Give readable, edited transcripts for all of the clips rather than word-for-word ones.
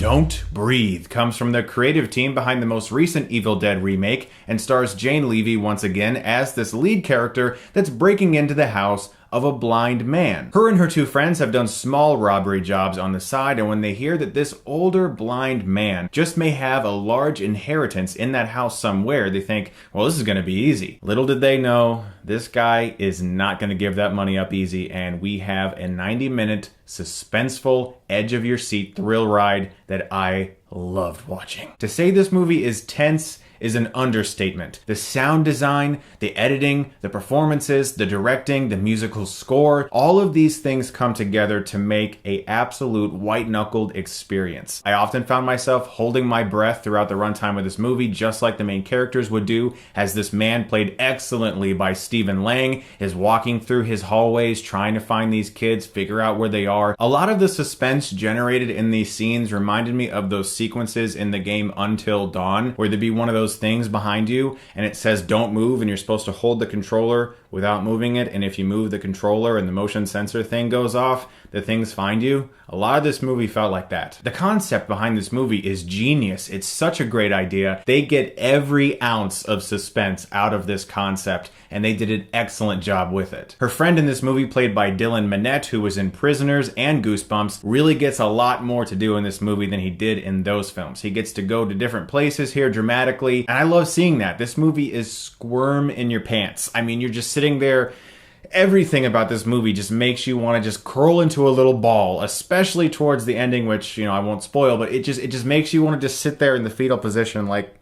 Don't Breathe comes from the creative team behind the most recent Evil Dead remake and stars Jane Levy once again as this lead character that's breaking into the house of a blind man. Her and her two friends have done small robbery jobs on the side, and when they hear that this older blind man just may have a large inheritance in that house somewhere, they think, well, this is going to be easy. Little did they know, this guy is not going to give that money up easy, and we have a 90-minute suspenseful, edge-of-your-seat thrill ride that I loved watching. To say this movie is tense is an understatement. The sound design, the editing, the performances, the directing, the musical score, all of these things come together to make an absolute white-knuckled experience. I often found myself holding my breath throughout the runtime of this movie, just like the main characters would do, as this man, played excellently by Stephen Lang, is walking through his hallways trying to find these kids, figure out where they are. A lot of the suspense generated in these scenes reminded me of those sequences in the game Until Dawn, where there'd be one of those things behind you and it says don't move, and you're supposed to hold the controller without moving it, and if you move the controller and the motion sensor thing goes off, the things find you. A lot of this movie felt like that. The concept behind this movie is genius. It's such a great idea. They get every ounce of suspense out of this concept, and they did an excellent job with it. Her friend in this movie, played by Dylan Minnette, who was in Prisoners and Goosebumps, really gets a lot more to do in this movie than he did in those films. He gets to go to different places here dramatically, and I love seeing that. This movie is squirm in your pants. I mean, you're just sitting there. Everything about this movie just makes you want to just curl into a little ball, especially towards the ending, which, you know, I won't spoil, but it just makes you want to just sit there in the fetal position like,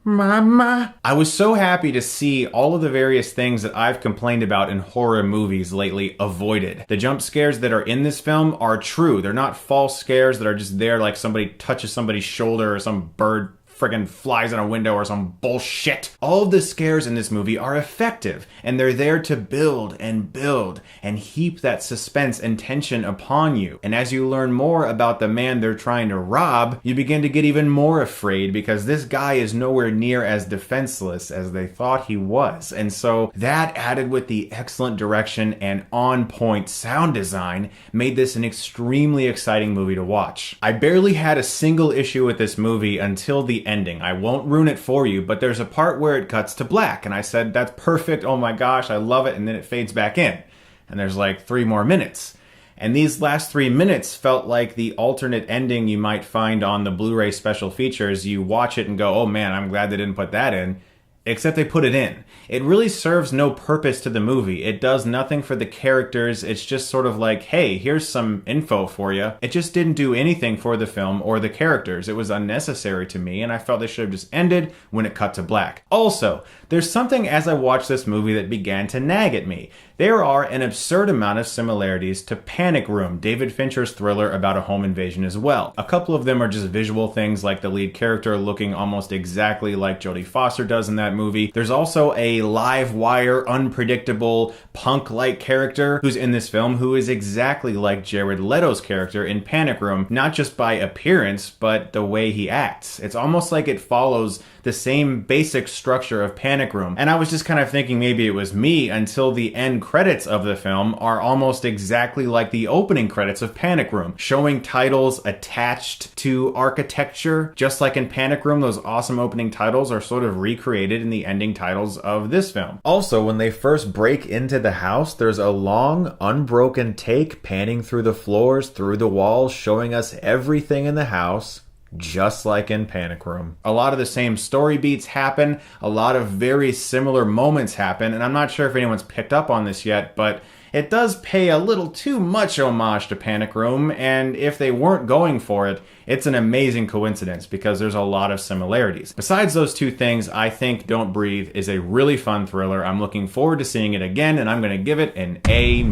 Mama. I was so happy to see all of the various things that I've complained about in horror movies lately avoided. The jump scares that are in this film are true. They're not false scares that are just there like somebody touches somebody's shoulder or some bird friggin' flies in a window or some bullshit. All of the scares in this movie are effective, and they're there to build and heap that suspense and tension upon you. And as you learn more about the man they're trying to rob, you begin to get even more afraid, because this guy is nowhere near as defenseless as they thought he was. And so that, added with the excellent direction and on-point sound design, made this an extremely exciting movie to watch. I barely had a single issue with this movie until the ending. I won't ruin it for you, but there's a part where it cuts to black, and I said, that's perfect, oh my gosh, I love it, and then it fades back in. And there's like 3 more minutes. And these last 3 minutes felt like the alternate ending you might find on the Blu-ray special features. You watch it and go, oh man, I'm glad they didn't put that in. Except they put it in. It really serves no purpose to the movie. It does nothing for the characters. It's just sort of like, hey, here's some info for you. It just didn't do anything for the film or the characters. It was unnecessary to me, and I felt they should have just ended when it cut to black. Also, there's something as I watched this movie that began to nag at me. There are an absurd amount of similarities to Panic Room, David Fincher's thriller about a home invasion as well. A couple of them are just visual things, like the lead character looking almost exactly like Jodie Foster does in that movie. There's also a live wire, unpredictable, punk-like character who's in this film who is exactly like Jared Leto's character in Panic Room, not just by appearance, but the way he acts. It's almost like it follows the same basic structure of Panic Room. And I was just kind of thinking maybe it was me, until the end credits of the film are almost exactly like the opening credits of Panic Room, showing titles attached to architecture. Just like in Panic Room, those awesome opening titles are sort of recreated in the ending titles of this film. Also, when they first break into the house, there's a long, unbroken take panning through the floors, through the walls, showing us everything in the house, just like in Panic Room. A lot of the same story beats happen, a lot of very similar moments happen, and I'm not sure if anyone's picked up on this yet, but it does pay a little too much homage to Panic Room, and if they weren't going for it, it's an amazing coincidence because there's a lot of similarities. Besides those two things, I think Don't Breathe is a really fun thriller. I'm looking forward to seeing it again, and I'm going to give it an A-.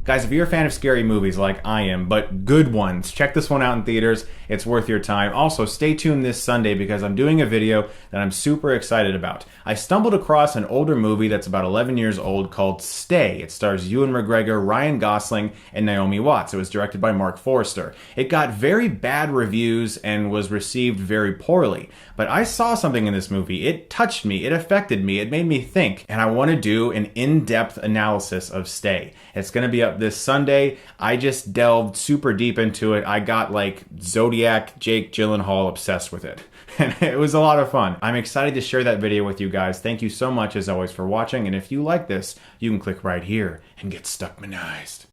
Guys, if you're a fan of scary movies like I am, but good ones, check this one out in theaters. It's worth your time. Also, stay tuned this Sunday because I'm doing a video that I'm super excited about. I stumbled across an older movie that's about 11 years old called Stay. It stars Ewan McGregor, Ryan Gosling, and Naomi Watts. It was directed by Mark Forrester. It got very bad reviews and was received very poorly. But I saw something in this movie. It touched me. It affected me. It made me think. And I want to do an in-depth analysis of Stay. It's going to be up But this Sunday, I just delved super deep into it. I got like Zodiac Jake Gyllenhaal obsessed with it. And it was a lot of fun. I'm excited to share that video with you guys. Thank you so much as always for watching. And if you like this, you can click right here and get Stuckmanized.